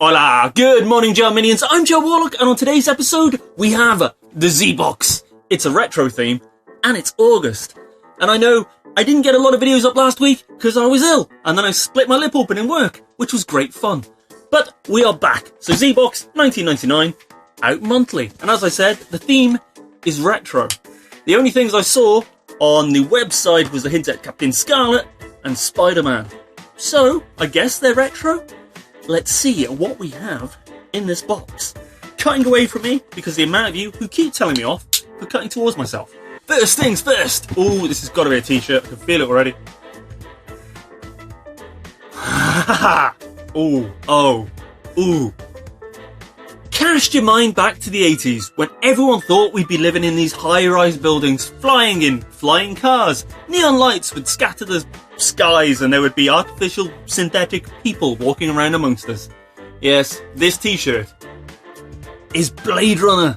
Hola, good morning, Jar Minions. I'm Jawarlock, and on today's episode, we have the Zbox. It's a retro theme, and it's August. And I know I didn't get a lot of videos up last week because I was ill, and then I split my lip open in work, which was great fun. But we are back. So Zbox, 1999, out monthly. And as I said, the theme is retro. The only things I saw on the website was a hint at Captain Scarlett and SpiderMan. So, I guess they're retro? Let's see what we have in this box. Cutting away from me because the amount of you who keep telling me off for cutting towards myself. First things first. Ooh, this has got to be a t-shirt. I can feel it already. Ooh. Cast your mind back to the 80s when everyone thought we'd be living in these high-rise buildings, flying in flying cars. Neon lights would scatter the skies and there would be artificial synthetic people walking around amongst us. Yes, this t-shirt is Blade Runner.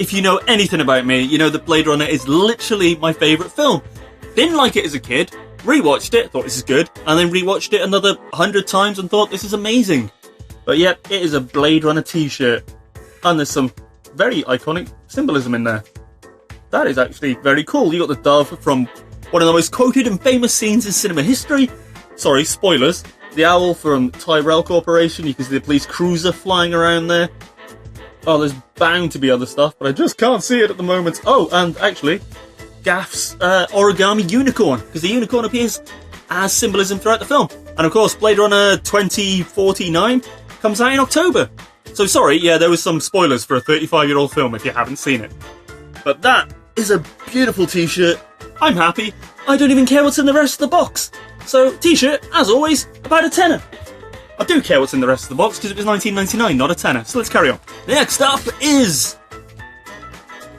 If you know anything about me, you know that Blade Runner is literally my favourite film. Didn't like it as a kid, rewatched it, thought this is good, and then rewatched it another 100 times and thought this is amazing. But yep, it is a Blade Runner t-shirt. And there's some very iconic symbolism in there. That is actually very cool. You got the dove from one of the most quoted and famous scenes in cinema history. Sorry, spoilers. The owl from Tyrell Corporation. You can see the police cruiser flying around there. Oh, there's bound to be other stuff, but I just can't see it at the moment. Oh, and actually, Gaff's origami unicorn, because the unicorn appears as symbolism throughout the film. And of course, Blade Runner 2049 comes out in October. So sorry, yeah, there was some spoilers for a 35-year-old film if you haven't seen it. But that is a beautiful t-shirt. I'm happy. I don't even care what's in the rest of the box. So, t-shirt, as always, about a tenner. I do care what's in the rest of the box because it was 1999, not a tenner. So let's carry on. Next up is...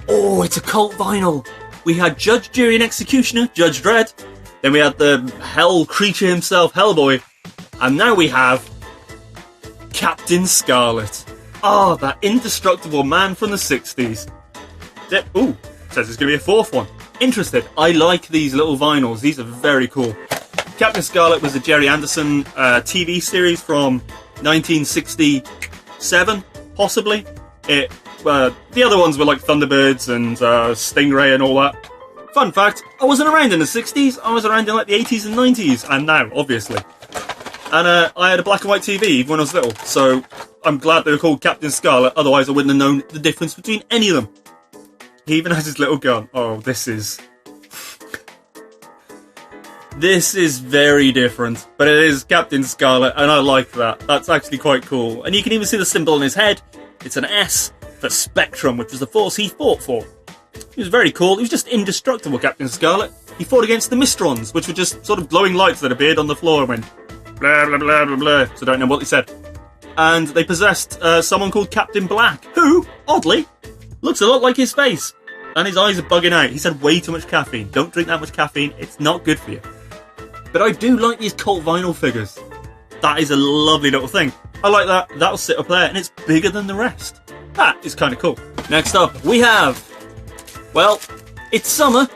Oh, it's a cult vinyl. We had Judge, Jury and Executioner, Judge Dredd. Then we had the hell creature himself, Hellboy. And now we have Captain Scarlett. That indestructible man from the 60s. Ooh, says there's going to be a fourth one. Interested. I like these little vinyls. These are very cool. Captain Scarlett was a Jerry Anderson TV series from 1967, possibly. The other ones were like Thunderbirds and Stingray and all that. Fun fact, I wasn't around in the 60s. I was around in like the 80s and 90s, and now, obviously. And I had a black and white TV even when I was little, so I'm glad they were called Captain Scarlett, otherwise I wouldn't have known the difference between any of them. He even has his little gun. Oh, this is very different, but it is Captain Scarlett, and I like that. That's actually quite cool. And you can even see the symbol on his head. It's an S for Spectrum, which was the force he fought for. He was very cool. He was just indestructible, Captain Scarlett. He fought against the Mistrons, which were just sort of glowing lights that appeared on the floor and went blah, blah, blah, blah, blah. So I don't know what they said. And they possessed someone called Captain Black, who, oddly, looks a lot like his face. And his eyes are bugging out. He's had way too much caffeine. Don't drink that much caffeine. It's not good for you. But I do like these cult vinyl figures. That is a lovely little thing. I like that. That'll sit up there, and it's bigger than the rest. That is kind of cool. Next up, we have... Well, it's summer.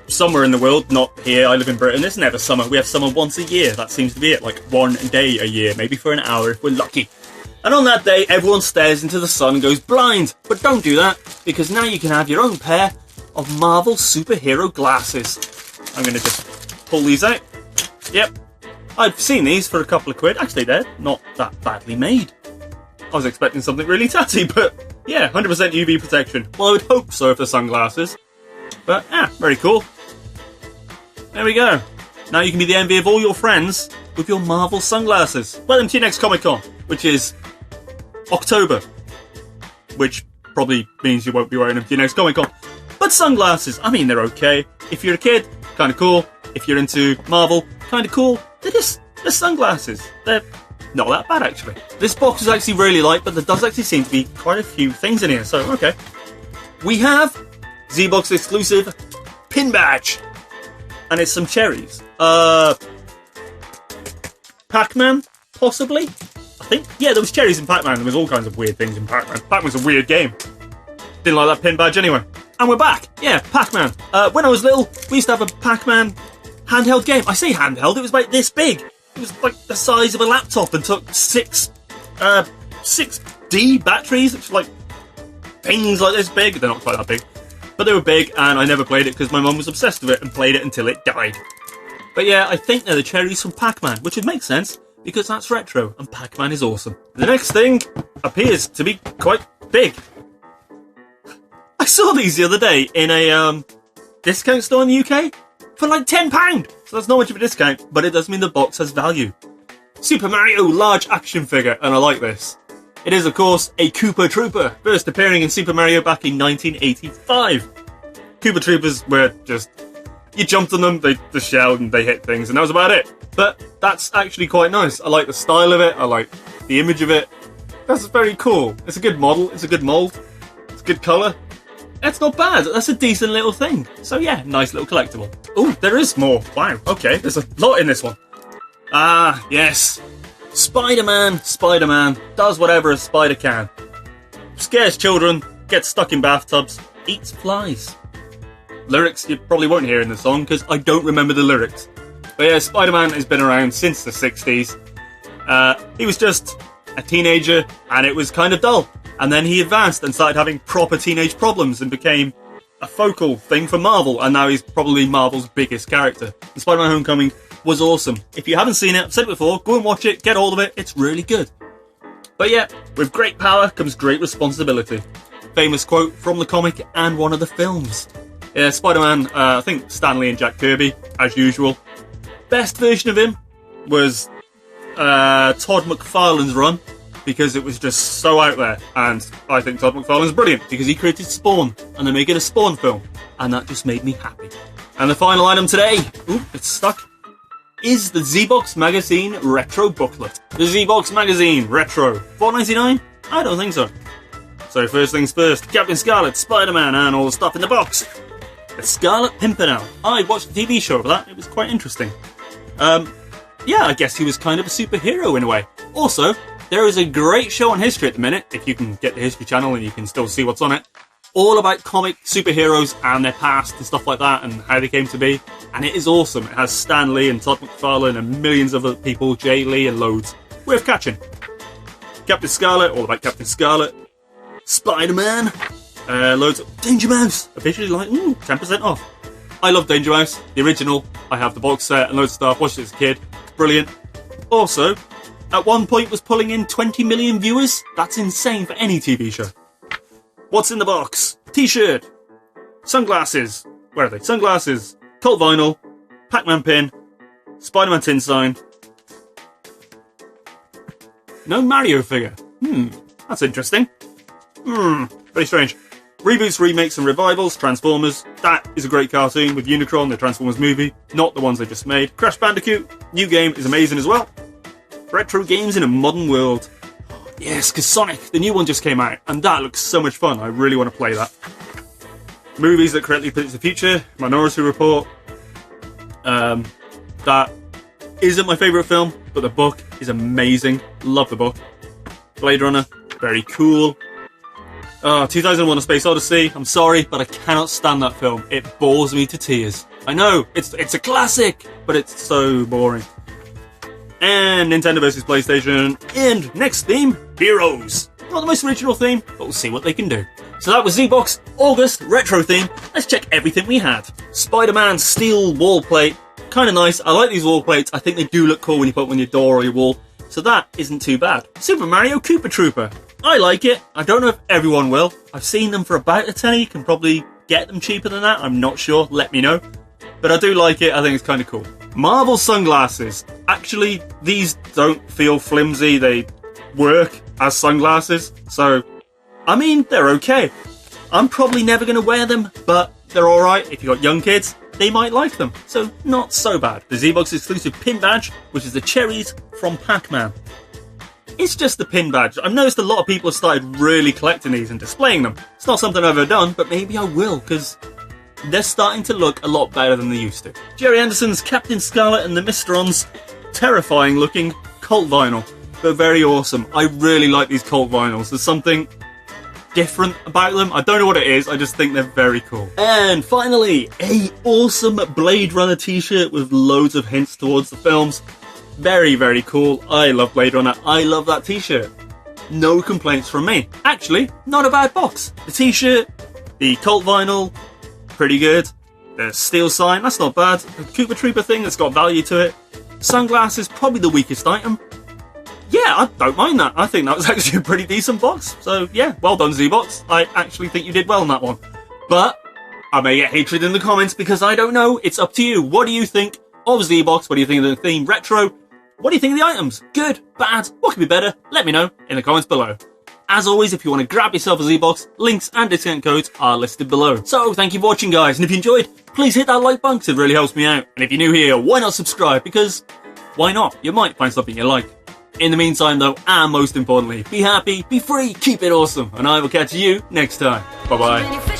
Somewhere in the world, not here. I live in Britain. It's never summer. We have summer once a year. That seems to be it. Like one day a year. Maybe for an hour if we're lucky. And on that day, everyone stares into the sun and goes blind. But don't do that, because now you can have your own pair of Marvel superhero glasses. I'm going to just pull these out. Yep. I've seen these for a couple of quid. Actually, they're not that badly made. I was expecting something really tatty, but yeah, 100% UV protection. Well, I would hope so if they're sunglasses. But yeah, very cool. There we go. Now you can be the envy of all your friends with your Marvel sunglasses. Welcome to your next Comic-Con, which is October, which probably means you won't be wearing them to your next Comic-Con. But sunglasses, I mean, they're okay. If you're a kid, kind of cool. If you're into Marvel, kind of cool. They're sunglasses. They're not that bad, actually. This box is actually really light, but there does actually seem to be quite a few things in here, so okay. We have Zbox exclusive pin badge. And it's some cherries. Pac-Man, possibly? I think, yeah, there was cherries in Pac-Man. There was all kinds of weird things in Pac-Man. Pac-Man's a weird game. Didn't like that pin badge anyway. And we're back. Yeah, Pac-Man. When I was little, we used to have a Pac-Man handheld game. I say handheld, it was about this big. It was like the size of a laptop and took 6 6D batteries, which are like things like this big. They're not quite that big, but they were big, and I never played it because my mum was obsessed with it and played it until it died. But yeah, I think they're the cherries from Pac-Man, which would make sense because that's retro and Pac-Man is awesome. The next thing appears to be quite big. I saw these the other day in a discount store in the UK for like £10. So that's not much of a discount, but it does mean the box has value. Super Mario large action figure, and I like this. It is, of course, a Koopa Trooper, first appearing in Super Mario back in 1985. Koopa Troopers were just... you jumped on them, they just shelled and they hit things, and that was about it. But that's actually quite nice. I like the style of it, I like the image of it. That's very cool. It's a good model, it's a good mould, it's a good colour. That's not bad, that's a decent little thing. So yeah, nice little collectible. Oh, there is more. Wow, okay, there's a lot in this one. Ah, yes. Spider-Man. Spider-Man does whatever a spider can. Scares children, gets stuck in bathtubs, eats flies. Lyrics you probably won't hear in the song because I don't remember the lyrics. But yeah, Spider-Man has been around since the 60s. He was just a teenager and it was kind of dull. And then he advanced and started having proper teenage problems and became a focal thing for Marvel. And now he's probably Marvel's biggest character. And Spider-Man Homecoming was awesome. If you haven't seen it, I've said it before, go and watch it, get hold of it, it's really good. But yeah, with great power comes great responsibility. Famous quote from the comic and one of the films. Yeah, Spider-Man, I think Stan Lee and Jack Kirby, as usual. Best version of him was Todd McFarlane's run, because it was just so out there, and I think Todd McFarlane's brilliant, because he created Spawn, and they're making a Spawn film, and that just made me happy. And the final item today, ooh, it's stuck, is the Zbox Magazine Retro Booklet. The Zbox Magazine Retro, $4.99? I don't think so. So first things first, Captain Scarlett, Spider-Man, and all the stuff in the box. The Scarlet Pimpernel. I watched the TV show for that, it was quite interesting. Yeah, I guess he was kind of a superhero in a way. Also, there is a great show on History at the minute, if you can get the History Channel and you can still see what's on it, all about comic superheroes and their past and stuff like that and how they came to be. And it is awesome. It has Stan Lee and Todd McFarlane and millions of other people, Jay Lee and loads. Worth catching. Captain Scarlet, all about Captain Scarlet. Spider-Man, loads of Danger Mouse, officially like, 10% off. I love Danger Mouse, the original. I have the box set and loads of stuff, watched it as a kid, it's brilliant. Also, at one point was pulling in 20 million viewers, that's insane for any TV show. What's in the box? T-shirt, sunglasses, where are they? Sunglasses, cult vinyl, Pac-Man pin, Spider-Man tin sign. No Mario figure. That's interesting. Very strange. Reboots, remakes and revivals, Transformers. That is a great cartoon with Unicron, the Transformers movie, not the ones they just made. Crash Bandicoot, new game is amazing as well. Retro games in a modern world. Yes, because Sonic, the new one just came out, and that looks so much fun. I really want to play that. Movies that correctly predict the future. Minority Report. That isn't my favourite film, but the book is amazing. Love the book. Blade Runner, very cool. 2001: A Space Odyssey. I'm sorry, but I cannot stand that film. It bores me to tears. I know, it's a classic, but it's so boring. And Nintendo vs PlayStation. And next theme, Heroes. Not the most original theme, but we'll see what they can do. So that was Zbox August retro theme. Let's check everything we had. Spider-Man steel wall plate. Kind of nice. I like these wall plates. I think they do look cool when you put them on your door or your wall. So that isn't too bad. Super Mario Koopa Trooper. I like it. I don't know if everyone will. I've seen them for about a tenner. You can probably get them cheaper than that. I'm not sure. Let me know. But I do like it. I think it's kind of cool. Marvel sunglasses. Actually, these don't feel flimsy. They work as sunglasses. So, I mean, they're okay. I'm probably never going to wear them, but they're alright. If you've got young kids, they might like them. So, not so bad. The Zbox exclusive pin badge, which is the cherries from Pac-Man. It's just the pin badge. I've noticed a lot of people have started really collecting these and displaying them. It's not something I've ever done, but maybe I will, because they're starting to look a lot better than they used to. Jerry Anderson's Captain Scarlet and the Mysterons. Terrifying looking cult vinyl, but very awesome. I really like these cult vinyls. There's something different about them. I don't know what it is, I just think they're very cool. And finally, a awesome Blade Runner t-shirt with loads of hints towards the films. Very, very cool. I love Blade Runner. I love that t-shirt. no complaints from me. Actually, not a bad box. The t-shirt, the cult vinyl, pretty good. The steel sign, that's not bad. The Cooper Trooper thing, that's got value to it. Sunglasses, probably the weakest item. Yeah, I don't mind that. I think that was actually a pretty decent box. So yeah, well done Zbox. I actually think you did well in that one. But I may get hatred in the comments because I don't know. It's up to you. What do you think of Zbox? What do you think of the theme retro? What do you think of the items? Good? Bad? What could be better? Let me know in the comments below. As always, if you want to grab yourself a Zbox, links and discount codes are listed below. So thank you for watching, guys, and if you enjoyed, please hit that like button because it really helps me out. And if you're new here, why not subscribe? Because why not? You might find something you like. In the meantime though, and most importantly, be happy, be free, keep it awesome, and I will catch you next time. Bye bye.